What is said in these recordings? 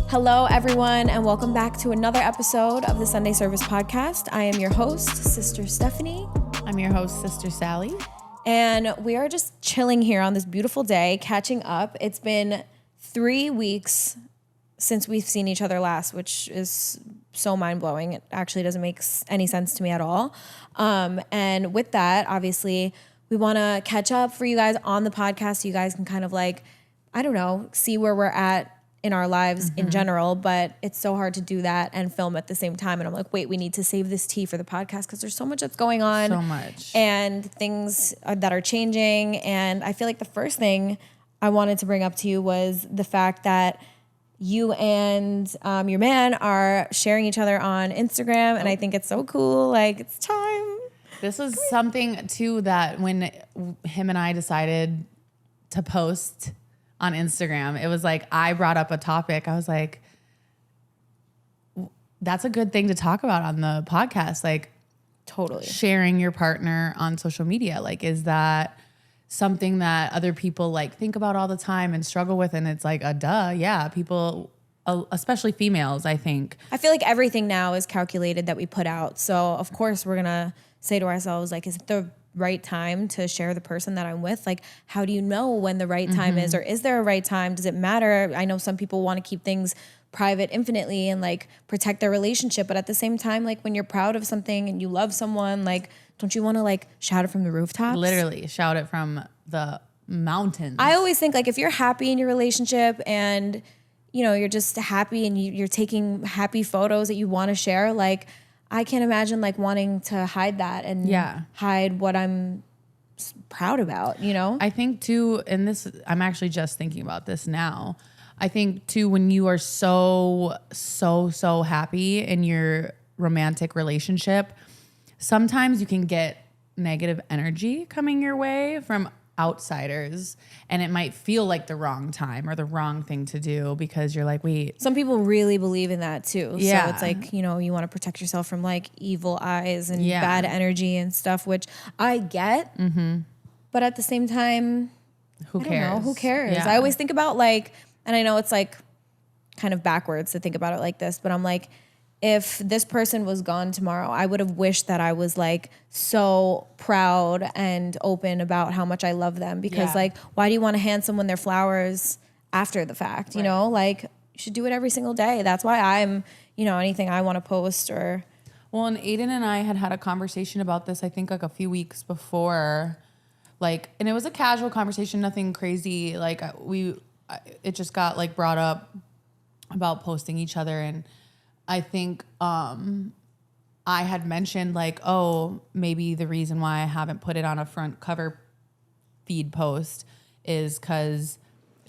Hello, everyone, and welcome back to another episode of the Sunday Service Podcast. I am your host, Sister Stephanie. I'm your host, Sister Sally. And we are just chilling here on this beautiful day, catching up. It's been 3 weeks since we've seen each other last, which is so mind-blowing. It actually doesn't make any sense to me at all. And with that, obviously, we want to catch up for you guys on the podcast so you guys can kind of see where we're at in our lives in general, but it's so hard to do that and film at the same time. And I'm like, wait, we need to save this tea for the podcast because there's so much that's going on. So much. And things that are changing. And I feel like the first thing I wanted to bring up to you was the fact that you and your man are sharing each other on Instagram. And I think it's so cool. Like, it's time. This was something, too, that when him and I decided to post on Instagram, it was like I brought up a topic. I was like, that's a good thing to talk about on the podcast. Like, totally sharing your partner on social media. Like, is that something that other people like think about all the time and struggle with? And it's like a duh. Yeah, people, especially females, I think. I feel like everything now is calculated that we put out. So of course we're going to say to ourselves, like, is it the right time to share the person that I'm with? Like, how do you know when the right time is, or is there a right time? Does it matter? I know some people want to keep things private infinitely and like protect their relationship. But at the same time, like when you're proud of something and you love someone, like, don't you want to like shout it from the rooftops? Literally shout it from the mountains. I always think like if you're happy in your relationship and, you know, you're just happy and you're taking happy photos that you want to share, like, I can't imagine like wanting to hide that and hide what I'm proud about, you know? I think too, and this, I'm actually just thinking about this now. I think too, when you are so happy in your romantic relationship, sometimes you can get negative energy coming your way from outsiders, and it might feel like the wrong time or the wrong thing to do because you're like, wait. Some people really believe in that too. Yeah. So it's like, you know, you want to protect yourself from like evil eyes and bad energy and stuff, which I get. But at the same time, who cares? Who cares? Yeah. I always think about like, and I know it's like kind of backwards to think about it like this, but I'm like, if this person was gone tomorrow, I would have wished that I was like so proud and open about how much I love them, because like, why do you want to hand someone their flowers after the fact? You know, like you should do it every single day. That's why I'm, you know, anything I want to post or. Well, and Aiden and I had a conversation about this, I think like a few weeks before, like, and it was a casual conversation, nothing crazy. Like it just got like brought up about posting each other. And I think I had mentioned like, oh, maybe the reason why I haven't put it on a front cover feed post is because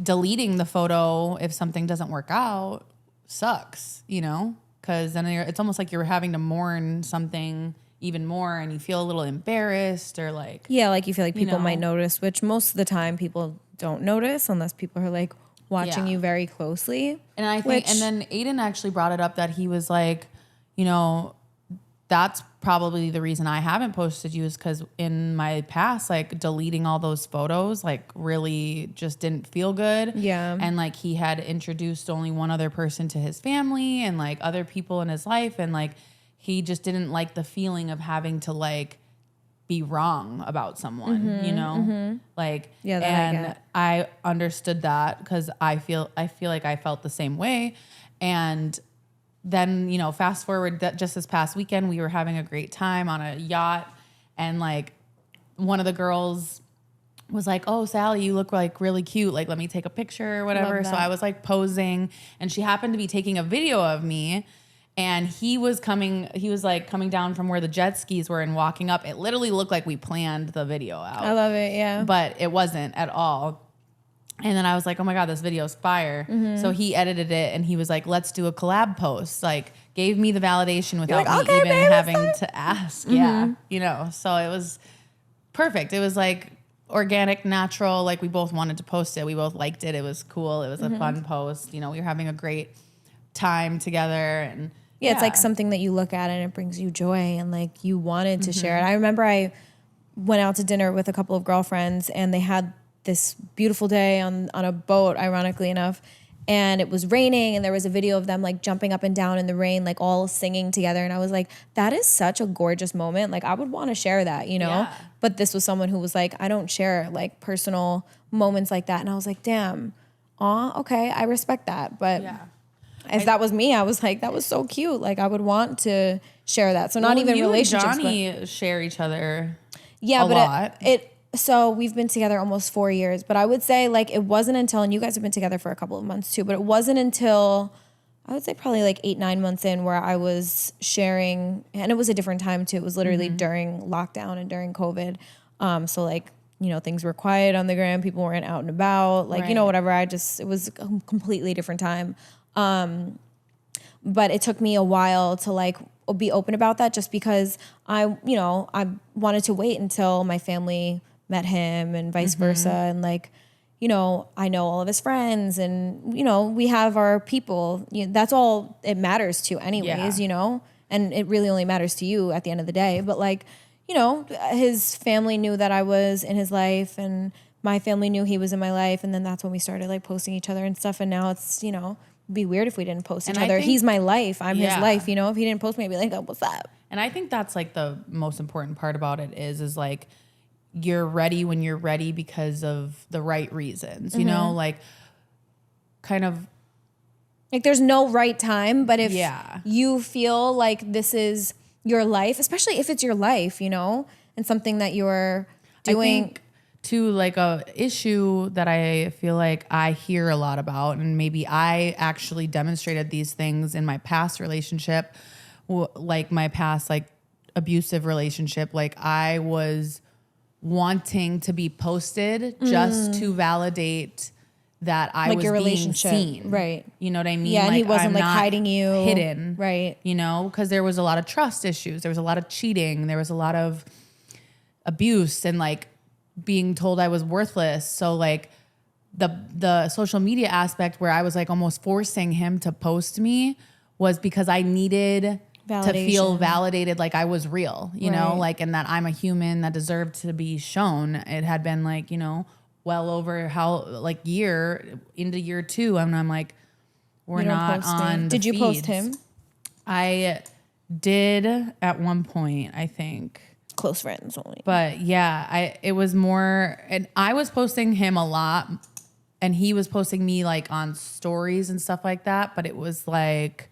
deleting the photo if something doesn't work out sucks, you know? Because then it's almost like you're having to mourn something even more and you feel a little embarrassed or like... Yeah, like you feel like people might notice, which most of the time people don't notice unless people are like watching you very closely. And I think, and then Aiden actually brought it up that he was like, you know, that's probably the reason I haven't posted you is because in my past, like deleting all those photos, like really just didn't feel good. Yeah. And like he had introduced only one other person to his family and like other people in his life. And like, he just didn't like the feeling of having to like be wrong about someone, you know? Like, yeah, and I understood that because I feel like I felt the same way. And then, you know, fast forward just this past weekend, we were having a great time on a yacht, and like one of the girls was like, "Oh, Sally, you look like really cute. Like, let me take a picture or whatever." So I was like posing, and she happened to be taking a video of me. And he was coming down from where the jet skis were and walking up. It literally looked like we planned the video out. I love it, yeah. But it wasn't at all. And then I was like, oh my God, this video's fire. So he edited it and he was like, let's do a collab post. Like, gave me the validation without me even having to ask. Yeah. You know, so it was perfect. It was like organic, natural. Like, we both wanted to post it. We both liked it. It was cool. It was a fun post. You know, we were having a great time together. And yeah, it's like something that you look at and it brings you joy and like you wanted to share it. I remember I went out to dinner with a couple of girlfriends, and they had this beautiful day on a boat, ironically enough. And it was raining, and there was a video of them like jumping up and down in the rain, like all singing together. And I was like, that is such a gorgeous moment. Like I would want to share that, you know? Yeah. But this was someone who was like, I don't share like personal moments like that. And I was like, damn, okay, I respect that. But if that was me, I was like, that was so cute. Like I would want to share that. So not even you relationships. And Johnny share each other Yeah, a but lot. So we've been together almost 4 years, but I would say like it wasn't until, and you guys have been together for a couple of months too, but it wasn't until I would say probably like 8-9 months in where I was sharing, and it was a different time too. It was literally during lockdown and during COVID. So like, you know, things were quiet on the gram. People weren't out and about, like, you know, whatever. It was a completely different time. But it took me a while to like be open about that, just because I wanted to wait until my family met him and vice versa. And like, you know, I know all of his friends, and, you know, we have our people. That's all it matters to anyways, you know, and it really only matters to you at the end of the day. But like, you know, his family knew that I was in his life, and my family knew he was in my life. And then that's when we started like posting each other and stuff. And now it's, you know, it'd be weird if we didn't post each other. He's my life. I'm his life. You know, if he didn't post me, I'd be like, oh, what's up? And I think that's like the most important part about it is like, you're ready when you're ready because of the right reasons, you know, like kind of like there's no right time, but if you feel like this is your life, especially if it's your life, you know, and something that you're doing. I think too, like a issue that I feel like I hear a lot about, and maybe I actually demonstrated these things in my past relationship, like my past like abusive relationship. Like I was wanting to be posted just to validate that I like was your being relationship, seen. right? You know what I mean? Yeah, and like, he wasn't I'm like not hiding you, hidden, right? You know, because there was a lot of trust issues, there was a lot of cheating, there was a lot of abuse, and like being told I was worthless. So like the social media aspect where I was like almost forcing him to post me was because I needed to feel validated, like I was real, you know, like, and that I'm a human that deserved to be shown. It had been like, you know, well over like into year 2. And I'm like, we're not on. Did you post him? I did at one point, I think. Close friends only. But yeah, it was more, and I was posting him a lot, and he was posting me like on stories and stuff like that. But it was like,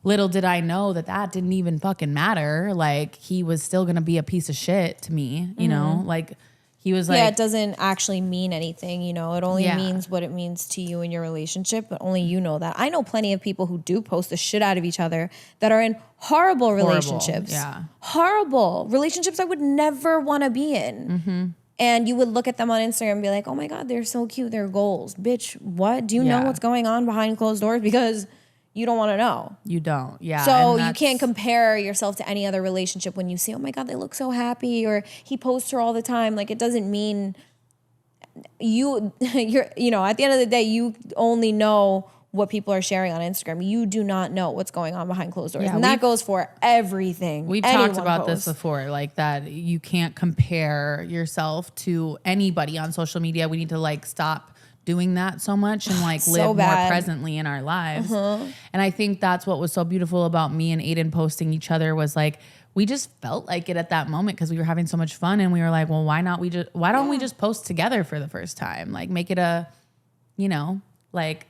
little did I know that didn't even fucking matter. Like he was still gonna be a piece of shit to me, you know? Like he was like, yeah, it doesn't actually mean anything, you know. It only means what it means to you in your relationship, but only you know that. I know plenty of people who do post the shit out of each other that are in horrible relationships. Yeah. Horrible relationships I would never want to be in. And you would look at them on Instagram and be like, oh my God, they're so cute. They're goals. Bitch, what? Do you know what's going on behind closed doors? Because you don't want to know. You don't. Yeah. So you can't compare yourself to any other relationship when you see, oh my God, they look so happy, or he posts her all the time. Like it doesn't mean you're, you know, at the end of the day, you only know what people are sharing on Instagram. You do not know what's going on behind closed doors. And that goes for everything. We've talked about this before, like that you can't compare yourself to anybody on social media. We need to like stop doing that so much and like live more presently in our lives. And I think that's what was so beautiful about me and Aiden posting each other was like, we just felt like it at that moment because we were having so much fun, and we were like, well, why don't we just post together for the first time? Like make it a, you know, like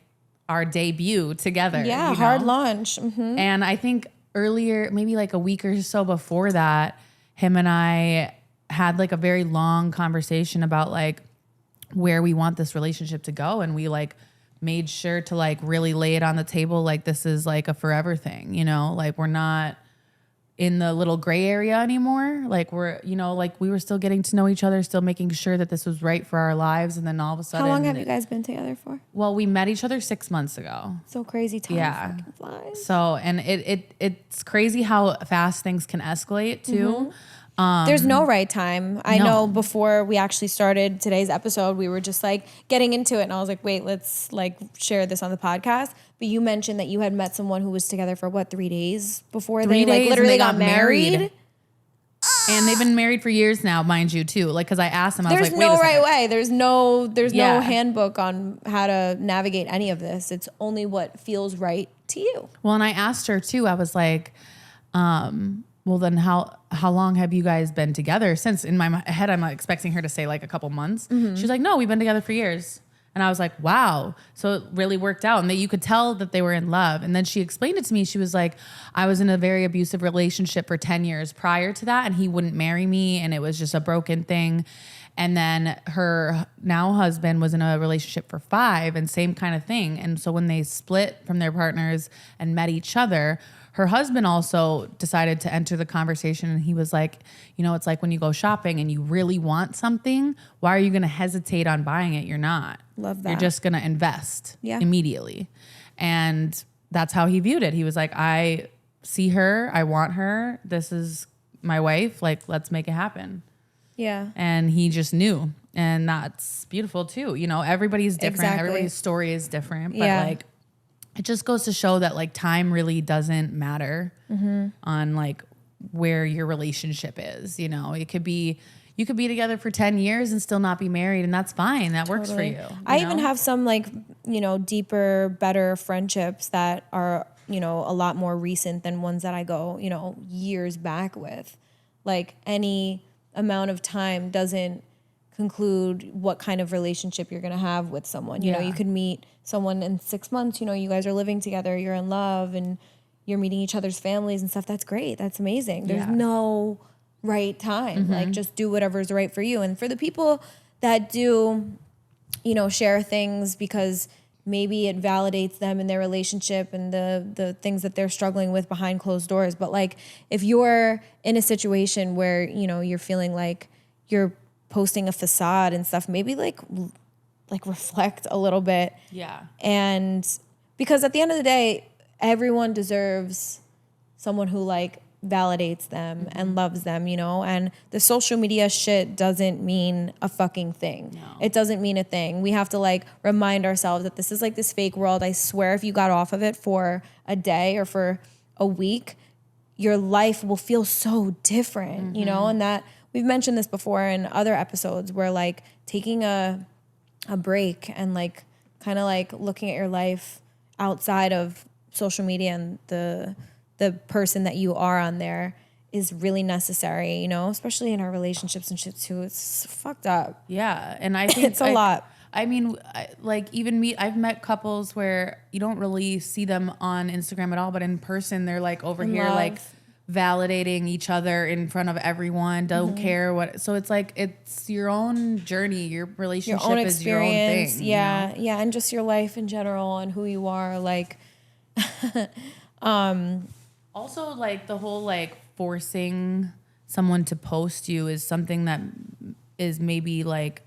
our debut together. Yeah, you know? hard launch. And I think earlier, maybe like a week or so before that, him and I had like a very long conversation about like where we want this relationship to go. And we like made sure to like really lay it on the table. Like this is like a forever thing, you know, like we're not in the little gray area anymore. Like we're, you know, like we were still getting to know each other, still making sure that this was right for our lives. And then all of a sudden. How long have you guys been together for? Well, we met each other 6 months ago. So crazy time fucking flies. So, and it's crazy how fast things can escalate too. There's no right time. I know before we actually started today's episode, we were just like getting into it, and I was like, wait, let's like share this on the podcast. But you mentioned that you had met someone who was together for what, 3 days before they like literally got married. And they've been married for years now, mind you, too. Like, because I asked him, I was There's like, wait no a second. right way. There's no Yeah. handbook on how to navigate any of this. It's only what feels right to you. Well, and I asked her too. I was like, well, then how long have you guys been together since? In my head, I'm expecting her to say like a couple months. She's like, no, we've been together for years. And I was like, wow. So it really worked out. And that you could tell that they were in love. And then she explained it to me. She was like, I was in a very abusive relationship for 10 years prior to that. And he wouldn't marry me. And it was just a broken thing. And then her now husband was in a relationship for 5 and same kind of thing. And so when they split from their partners and met each other, her husband also decided to enter the conversation, and he was like, you know, it's like when you go shopping and you really want something, why are you going to hesitate on buying it? You're not. Love that. You're just going to invest immediately. And that's how he viewed it. He was like, I see her. I want her. This is my wife. Like, let's make it happen. Yeah. And he just knew. And that's beautiful too. You know, everybody's different. Exactly. Everybody's story is different. But Yeah. like, it just goes to show that like time really doesn't matter on like where your relationship is. You know, you could be together for 10 years and still not be married, and that's fine. That works for you. I even have some like, you know, deeper, better friendships that are, you know, a lot more recent than ones that I go, you know, years back with. Like any amount of time doesn't conclude what kind of relationship you're going to have with someone. You know, you could meet someone in 6 months, you know, you guys are living together, you're in love and you're meeting each other's families and stuff. That's great. That's amazing. There's no right time. Like just do whatever's right for you. And for the people that do, you know, share things because maybe it validates them in their relationship and the things that they're struggling with behind closed doors. But like if you're in a situation where, you know, you're feeling like you're posting a facade and stuff, maybe like reflect a little bit. Yeah. And because at the end of the day, everyone deserves someone who like validates them and loves them, you know? And the social media shit doesn't mean a fucking thing. No. It doesn't mean a thing. We have to like remind ourselves that this is like this fake world. I swear if you got off of it for a day or for a week, your life will feel so different, you know? And that we've mentioned this before in other episodes where like taking a break and like kind of like looking at your life outside of social media and the person that you are on there is really necessary, you know, especially in our relationships and shit too. It's fucked up. Yeah. And I think It's a lot. I mean, like even I've met couples where you don't really see them on Instagram at all, but in person, they're like over here, love. like validating each other in front of everyone, don't care what. So it's like, it's your own journey. Your relationship Your own is your own experience. thing. Yeah. You know? Yeah. And just your life in general and who you are. Like, Also, like the whole like forcing someone to post you is something that is maybe like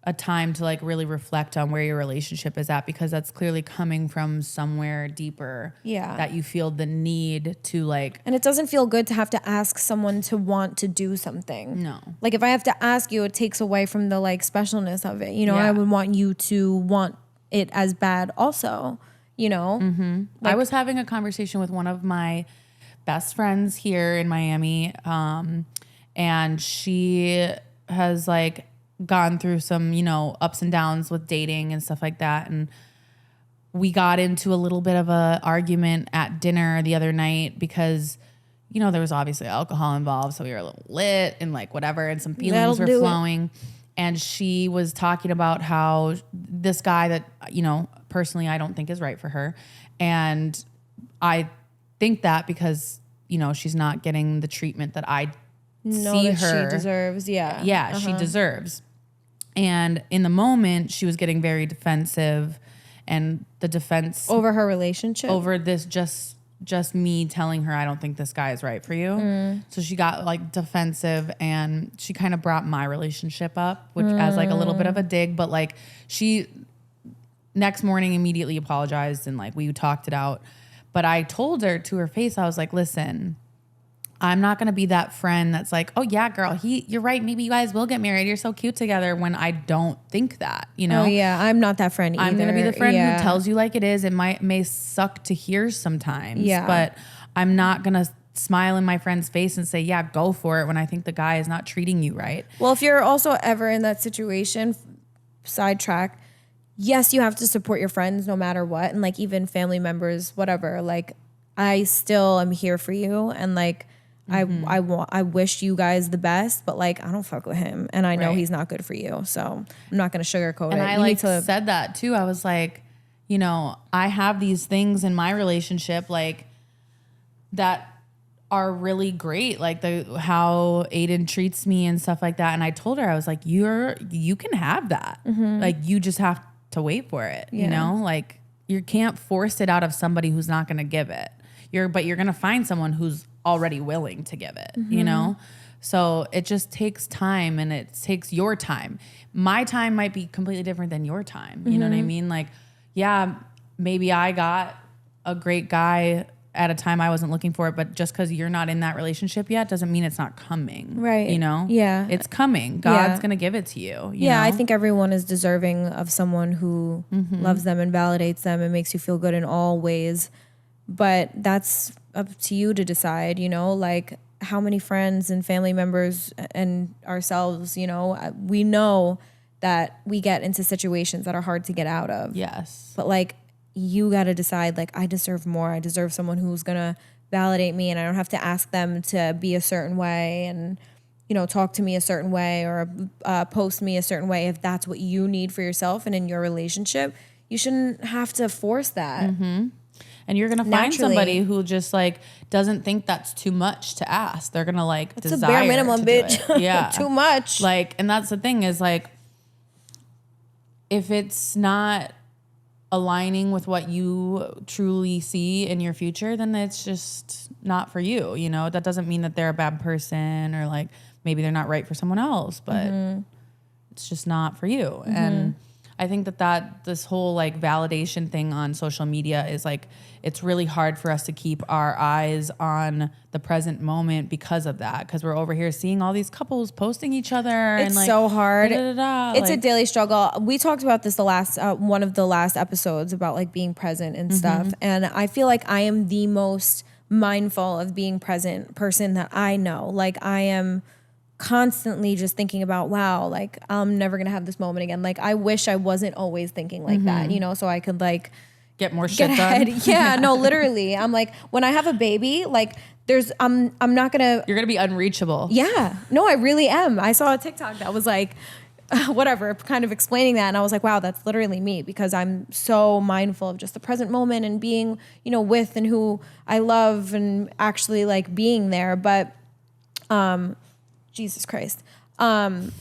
a time to like really reflect on where your relationship is at, because that's clearly coming from somewhere deeper. Yeah. That you feel the need to like. and it doesn't feel good to have to ask someone to want to do something. No. Like if I have to ask you, it takes away from the like specialness of it. You know, Yeah. I would want you to want it as bad also, you know? I was having a conversation with one of my best friends here in Miami, and she has like gone through some, you know, ups and downs with dating and stuff like that. And we got into a little bit of a argument at dinner the other night because, you know, there was obviously alcohol involved. So we were a little lit and like whatever, and some feelings were flowing. And she was talking about how this guy that, you know, personally I don't think is right for her. And I think that because, you know, she's not getting the treatment that I see her. She deserves. Yeah. Yeah, she deserves. And in the moment, she was getting very defensive, and the defense Over her relationship. over this just me telling her I don't think this guy is right for you. So she got like defensive, and she kind of brought my relationship up, which as like a little bit of a dig, but like she next morning immediately apologized and like we talked it out. But I told her to her face, I was like, listen, I'm not going to be that friend that's like, oh yeah, girl, you're right. Maybe you guys will get married. You're so cute together, when I don't think that, you know? Oh yeah. I'm not that friend either. I'm going to be the friend who tells you like it is. It may suck to hear sometimes, but I'm not going to smile in my friend's face and say, yeah, go for it when I think the guy is not treating you right. Well, if you're also ever in that situation, sidetrack, yes, you have to support your friends no matter what. And like even family members, whatever, like I still am here for you. And like, I wish you guys the best, but like, I don't fuck with him. And I know he's not good for you. So I'm not going to sugarcoat it. And I said that too. I was like, you know, I have these things in my relationship, like that are really great, like how Aiden treats me and stuff like that. And I told her, I was like, you can have that. Like you just have to wait for it. You know, like you can't force it out of somebody who's not going to give it. But you're going to find someone who's already willing to give it, you know? So it just takes time, and it takes your time. My time might be completely different than your time. You know what I mean? Like, yeah, maybe I got a great guy at a time I wasn't looking for it, but just because you're not in that relationship yet doesn't mean it's not coming. Right. You know? Yeah. It's coming. God's going to give it to you. You know? I think everyone is deserving of someone who loves them and validates them and makes you feel good in all ways. But that's up to you to decide, you know, like how many friends and family members and ourselves, you know, we know that we get into situations that are hard to get out of. Yes. But like, you got to decide, like, I deserve more. I deserve someone who's going to validate me, and I don't have to ask them to be a certain way and, you know, talk to me a certain way or post me a certain way. If that's what you need for yourself and in your relationship, you shouldn't have to force that. And you're going to find somebody who just like doesn't think that's too much to ask. They're going to like it's a bare minimum, bitch. Yeah. Too much. Like, and that's the thing is like, if it's not aligning with what you truly see in your future, then it's just not for you. You know, that doesn't mean that they're a bad person or like maybe they're not right for someone else, but it's just not for you. And I think that this whole like validation thing on social media is like, it's really hard for us to keep our eyes on the present moment because of that. Because we're over here seeing all these couples posting each other. It's and like, so hard. It's like, a daily struggle. We talked about this the last, one of the last episodes about like being present and stuff. And I feel like I am the most mindful of being present person that I know. Like I am constantly just thinking about, wow, like I'm never gonna have this moment again. Like I wish I wasn't always thinking like that, you know, so I could like get more shit ahead. done. Yeah, no, literally. I'm like, when I have a baby, like I'm not gonna. You're gonna be unreachable. Yeah, no, I really am. I saw a TikTok that was like, whatever, kind of explaining that, and I was like, wow, that's literally me, because I'm so mindful of just the present moment and being, you know, with and who I love and actually like being there. But, Jesus Christ. And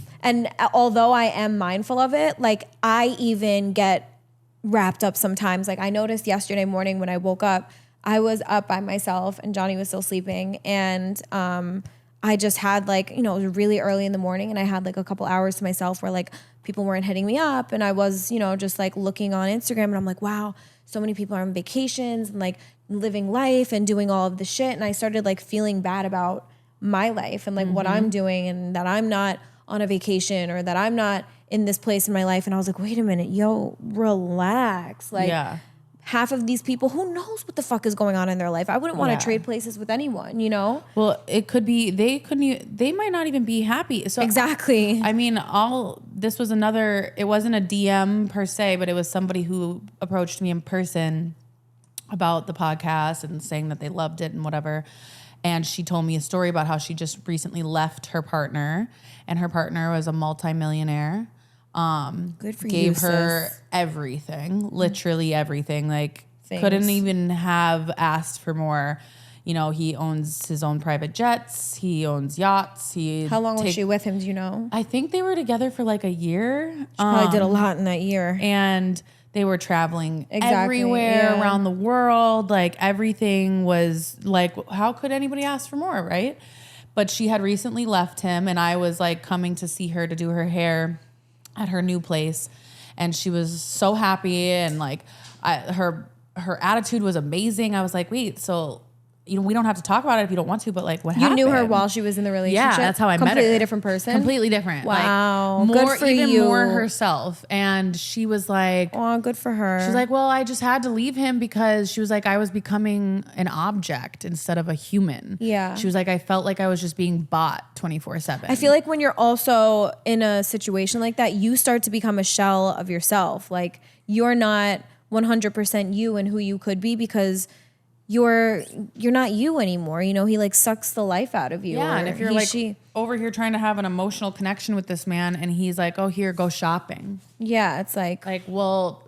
although I am mindful of it, like I even get wrapped up sometimes. Like I noticed yesterday morning when I woke up, I was up by myself and Johnny was still sleeping. And I just had like, you know, it was really early in the morning and I had like a couple hours to myself where like people weren't hitting me up. And I was, you know, just like looking on Instagram and I'm like, wow, so many people are on vacations and like living life and doing all of the shit. And I started like feeling bad about my life and like what I'm doing and that I'm not on a vacation or that I'm not in this place in my life. And I was like, wait a minute, yo, relax. Like half of these people, who knows what the fuck is going on in their life? I wouldn't want to trade places with anyone, you know? Well, it could be, they might not even be happy. So exactly. I mean, this was it wasn't a DM per se, but it was somebody who approached me in person about the podcast and saying that they loved it and whatever. And she told me a story about how she just recently left her partner, and her partner was a multimillionaire. Good for you, gave her sis. Everything, literally everything. Like Things. Couldn't even have asked for more. You know, he owns his own private jets. He owns yachts. How long was she with him? Do you know? I think they were together for like a year. She probably did a lot in that year. And they were traveling everywhere around the world. Like everything was like, how could anybody ask for more, right? But she had recently left him, and I was like coming to see her to do her hair at her new place, and she was so happy, and like her attitude was amazing. I was like, wait, so we don't have to talk about it if you don't want to, but like what You happened? knew her while she was in the relationship? Yeah, that's how I met her. Completely different person? Completely different. Wow. Like, Good for you. More herself. And she was like, oh, good for her. she's like, well, I just had to leave him because she was like, I was becoming an object instead of a human. Yeah. She was like, I felt like I was just being bought 24/7. I feel like when you're also in a situation like that, you start to become a shell of yourself. Like you're not 100% you and who you could be because you're not you anymore. You know, he like sucks the life out of you. Yeah, and if you're she, over here trying to have an emotional connection with this man and he's like, oh, here, go shopping. yeah, it's like Well,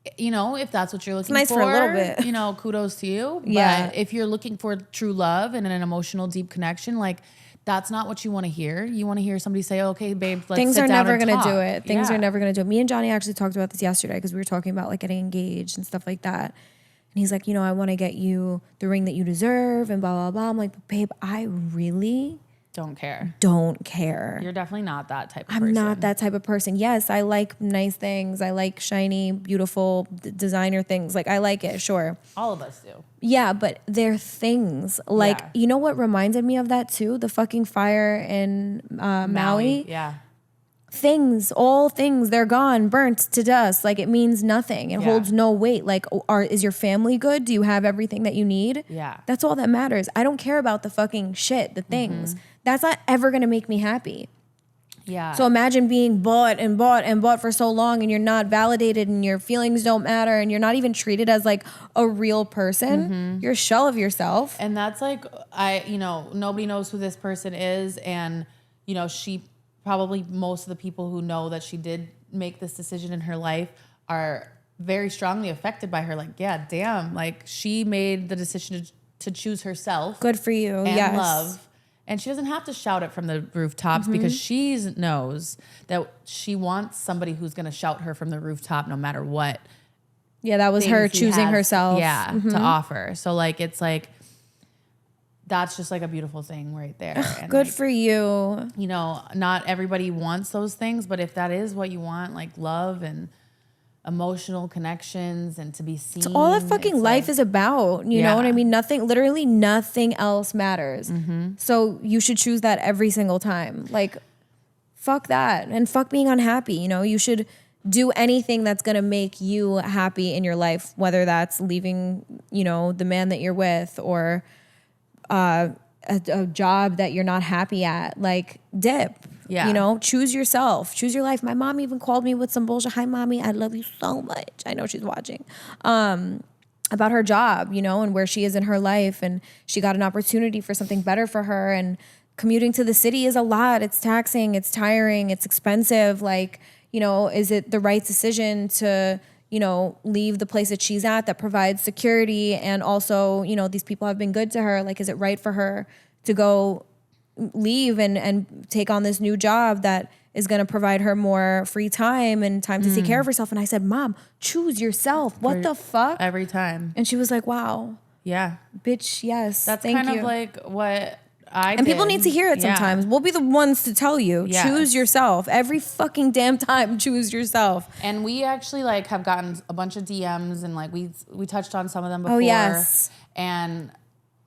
if that's what you're looking nice for a little bit. Kudos to you. Yeah. But if you're looking for true love and an emotional, deep connection, like that's not what you want to hear. You want to hear somebody say, okay, babe, let's things sit are down never and going to talk. do it. Things Yeah. are never going to do it. Me and Johnny actually talked about this yesterday because we were talking about like getting engaged and stuff like that. And he's like, I want to get you the ring that you deserve and blah, blah, blah. I'm like, but babe, I really Don't care. don't care. You're definitely not that type of person. I'm not that type of person. Yes, I like nice things. I like shiny, beautiful designer things. Like I like it, sure. All of us do. Yeah, but they're things. Like, Yeah. you know what reminded me of that too? The fucking fire in Maui. Yeah. All things, they're gone, burnt to dust. Like it means nothing. It Yeah. holds no weight. Like, is your family good? Do you have everything that you need? Yeah. That's all that matters. I don't care about the fucking shit, the things. That's not ever gonna make me happy. Yeah. So imagine being bought and bought and bought for so long and you're not validated and your feelings don't matter and you're not even treated as like a real person. You're a shell of yourself. And that's like, nobody knows who this person is. And, she probably, most of the people who know that she did make this decision in her life are very strongly affected by her. Like, yeah, damn. Like she made the decision to choose herself. Good for you. And yes. love. And she doesn't have to shout it from the rooftops because she knows that she wants somebody who's going to shout her from the rooftop no matter what. Yeah, that was her things he choosing has, herself. to offer. So like, it's like, that's just like a beautiful thing right there. And Good like, for you. not everybody wants those things, but if that is what you want, like love and emotional connections and to be seen. It's all that fucking life is about. You know what I mean? Literally nothing else matters. So you should choose that every single time. Like, fuck that. And fuck being unhappy. You should do anything that's going to make you happy in your life, whether that's leaving, the man that you're with or a job that you're not happy at. Like, dip. Yeah. Choose yourself. Choose your life. My mom even called me with some bullshit. Hi, mommy. I love you so much. I know she's watching. About her job, and where she is in her life. And she got an opportunity for something better for her. And commuting to the city is a lot. It's taxing. It's tiring. It's expensive. Like, is it the right decision to, leave the place that she's at that provides security? And also, these people have been good to her. Like, is it right for her to go leave and take on this new job that is going to provide her more free time and time to take care of herself? And I said, Mom, choose yourself. What the fuck? Every time. And she was like, wow, Yeah. bitch, yes. That's thank kind you. of like what I And people did. need to hear it sometimes. We'll be the ones to tell you. Yes. Choose yourself. Every fucking damn time, choose yourself. And we actually like have gotten a bunch of DMs and like we touched on some of them before. Oh, yes. And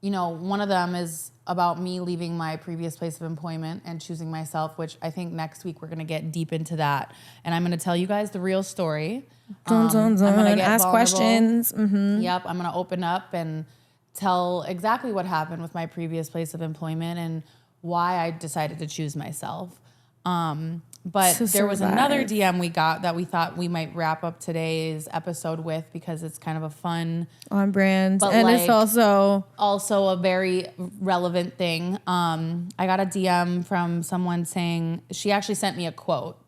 one of them is about me leaving my previous place of employment and choosing myself, which I think next week we're going to get deep into that. And I'm going to tell you guys the real story. Dun, dun, dun. I'm going to get Ask vulnerable. questions. Yep. I'm going to open up and tell exactly what happened with my previous place of employment and why I decided to choose myself. But To there was survive. another DM we got that we thought we might wrap up today's episode with because it's kind of a fun, On brand. But And it's like- also, a very relevant thing. I got a DM from someone saying, she actually sent me a quote.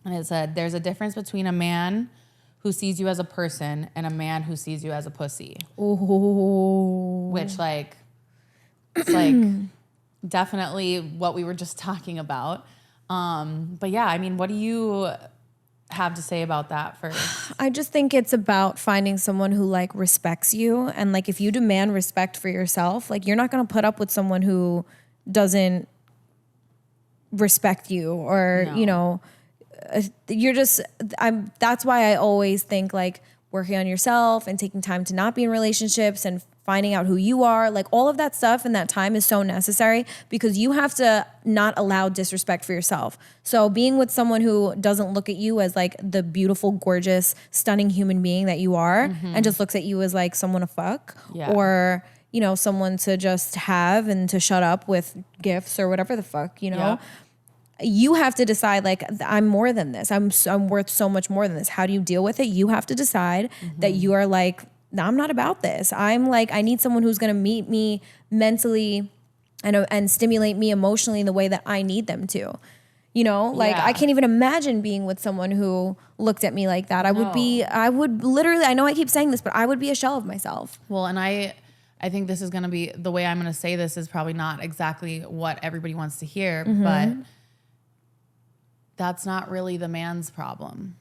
And it said, there's a difference between a man who sees you as a person and a man who sees you as a pussy. ooh. Which like, it's like definitely what we were just talking about. But yeah, I mean, what do you have to say about that first? I just think it's about finding someone who like respects you. And like, if you demand respect for yourself, like you're not going to put up with someone who doesn't respect you or, No. that's why I always think like working on yourself and taking time to not be in relationships and finding out who you are, like all of that stuff, and that time is so necessary because you have to not allow disrespect for yourself. So being with someone who doesn't look at you as like the beautiful, gorgeous, stunning human being that you are, and just looks at you as like someone to fuck, or you know, someone to just have and to shut up with gifts or whatever the fuck, you know. You have to decide, like, I'm more than this. I'm worth so much more than this. How do you deal with it? You have to decide that you are like, no, I'm not about this. I'm like, I need someone who's going to meet me mentally and stimulate me emotionally in the way that I need them to. You know, like I can't even imagine being with someone who looked at me like that. I would literally, I know I keep saying this, but I would be a shell of myself. Well, and I think this is going to be, the way I'm going to say this is probably not exactly what everybody wants to hear, but that's not really the man's problem.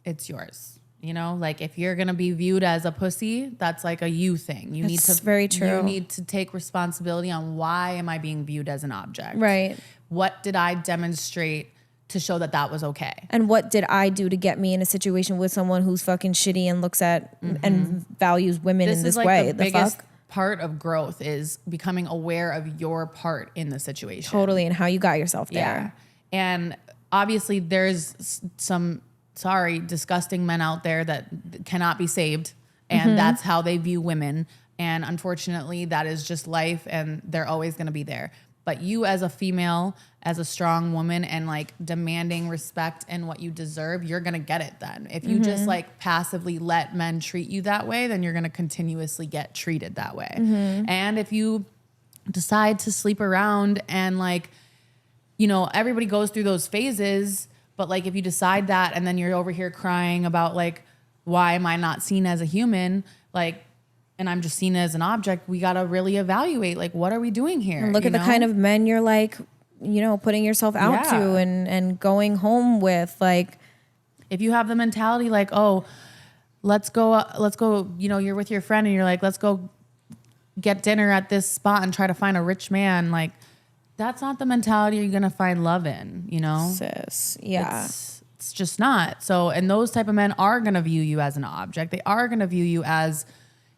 It's yours. You know, like if you're going to be viewed as a pussy, that's like a you thing. That's very true. You need to take responsibility on, why am I being viewed as an object? Right. What did I demonstrate to show that that was okay? And what did I do to get me in a situation with someone who's fucking shitty and looks at and values women in this way? This is like the biggest part of growth, is becoming aware of your part in the situation. Totally. And how you got yourself there. Yeah. And obviously there's some disgusting men out there that cannot be saved. And that's how they view women. And unfortunately, that is just life, and they're always going to be there. But you as a female, as a strong woman, and like demanding respect and what you deserve, you're going to get it then. If you just like passively let men treat you that way, then you're going to continuously get treated that way. And if you decide to sleep around and like, you know, everybody goes through those phases. But like, if you decide that and then you're over here crying about like, why am I not seen as a human? Like, and I'm just seen as an object. We got to really evaluate, like, what are we doing here? And look at the kind of men you're like, you know, putting yourself out to and going home with. Like, if you have the mentality like, oh, let's go, you know, you're with your friend and you're like, let's go get dinner at this spot and try to find a rich man. Like, that's not the mentality you're going to find love in, you know? Sis, yeah. It's just not. So, and those type of men are going to view you as an object. They are going to view you as,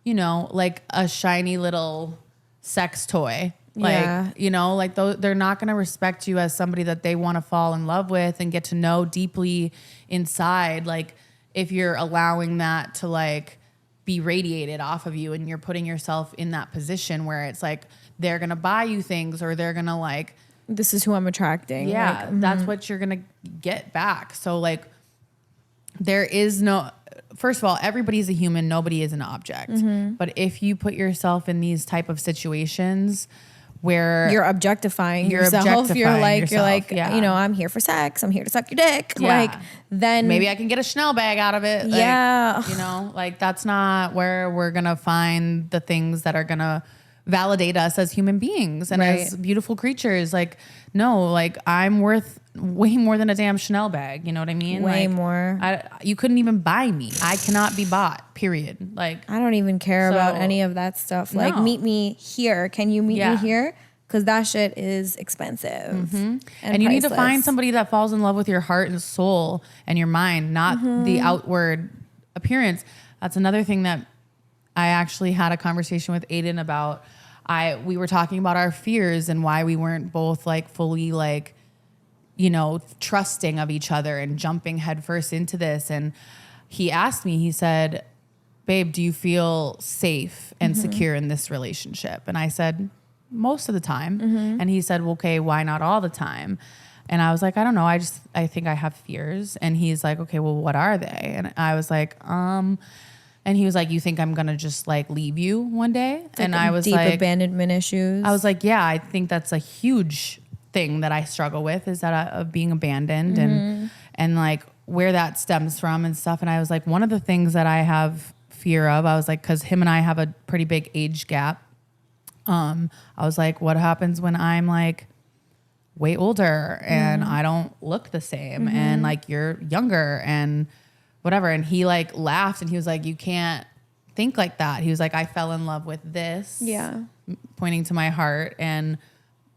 you know, like a shiny little sex toy. Like, you know, like they're not going to respect you as somebody that they want to fall in love with and get to know deeply inside. Like, if you're allowing that to like be radiated off of you and you're putting yourself in that position where it's like, they're going to buy you things, or they're going to like, this is who I'm attracting. Yeah. Like, that's what you're going to get back. So like, there is no, first of all, everybody's a human. Nobody is an object. But if you put yourself in these type of situations where you're objectifying yourself, you're like, you know, I'm here for sex. I'm here to suck your dick. Like, then maybe I can get a Chanel bag out of it. Like, you know, like that's not where we're going to find the things that are going to validate us as human beings and as beautiful creatures. Like, no, like I'm worth way more than a damn Chanel bag. You know what I mean? Way like, more. You couldn't even buy me. I cannot be bought, period. Like, I don't even care about any of that stuff. Like, meet me here. Can you meet me here? Because that shit is expensive. And you need to find somebody that falls in love with your heart and soul and your mind, not the outward appearance. That's another thing that I actually had a conversation with Aiden about. We were talking about our fears and why we weren't both like fully like, you know, trusting of each other and jumping headfirst into this. And he asked me, he said, babe, do you feel safe and secure in this relationship? And I said, most of the time. And he said, well, okay, why not all the time? And I was like, I don't know. I think I have fears. And he's like, okay, well, what are they? And I was like, and he was like, you think I'm going to just like leave you one day? Like, and I was deep like, abandonment issues. I was like, yeah, I think that's a huge thing that I struggle with, is that of being abandoned and like where that stems from and stuff. And I was like, one of the things that I have fear of, I was like, cause him and I have a pretty big age gap. I was like, what happens when I'm like way older and I don't look the same and like you're younger and whatever. And he like laughed and he was like, you can't think like that. He was like, I fell in love with this. Yeah. Pointing to my heart, and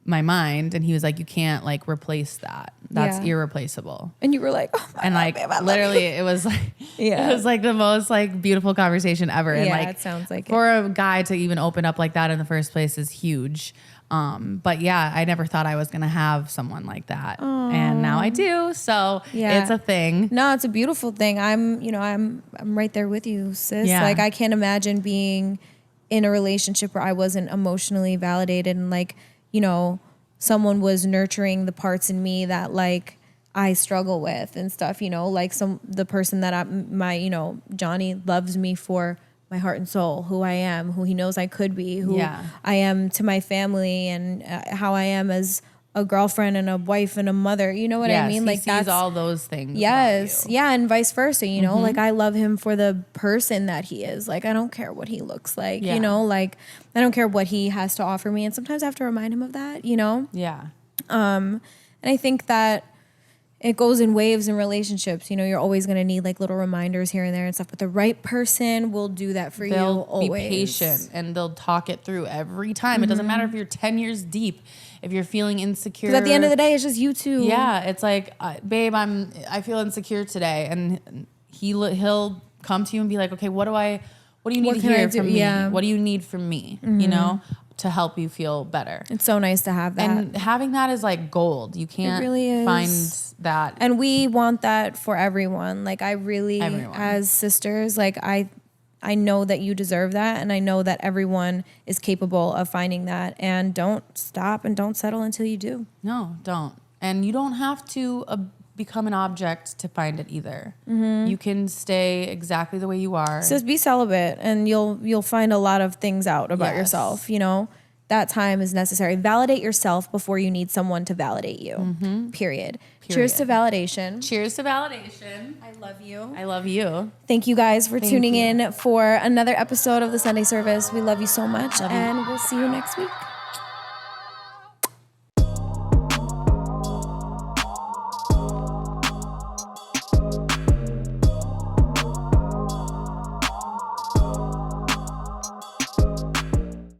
my mind. And he was like, you can't like replace that. That's irreplaceable. And you were like, oh my and God, like babe, I love literally you. it was like it was like the most like beautiful conversation ever. And like it sounds like for a guy to even open up like that in the first place is huge. But yeah, I never thought I was gonna have someone like that. And now I do. So it's a thing. No, it's a beautiful thing. I'm right there with you, sis. Yeah. Like I can't imagine being in a relationship where I wasn't emotionally validated and like, someone was nurturing the parts in me that like I struggle with and stuff, like the person that Johnny loves me for my heart and soul, who I am, who he knows I could be, who I am to my family and how I am as a girlfriend and a wife and a mother. You know what I mean? Like that's all those things. Yes. Yeah. And vice versa, like I love him for the person that he is. Like, I don't care what he looks like, like I don't care what he has to offer me. And sometimes I have to remind him of that, Yeah. And I think that it goes in waves in relationships. You're always going to need like little reminders here and there and stuff, but the right person will do that for you always. Be patient and they'll talk it through every time. It doesn't matter if you're 10 years deep, if you're feeling insecure. Because at the end of the day, it's just you two. Yeah. It's like, babe, I feel insecure today. And he'll come to you and be like, okay, what do you need to hear from me? Yeah. What do you need from me? To help you feel better. It's so nice to have that. And having that is like gold. You can't find that. And we want that for everyone. Like as sisters, like I know that you deserve that. And I know that everyone is capable of finding that. And don't stop and don't settle until you do. No, don't. And you don't have to become an object to find it either. You can stay exactly the way you are. So just be celibate and you'll find a lot of things out about yourself, That time is necessary. Validate yourself before you need someone to validate you. Period. Cheers to validation. Cheers to validation. I love you. I love you. Thank you guys for tuning in for another episode of the Sunday Service. We love you so much and we'll see you next week.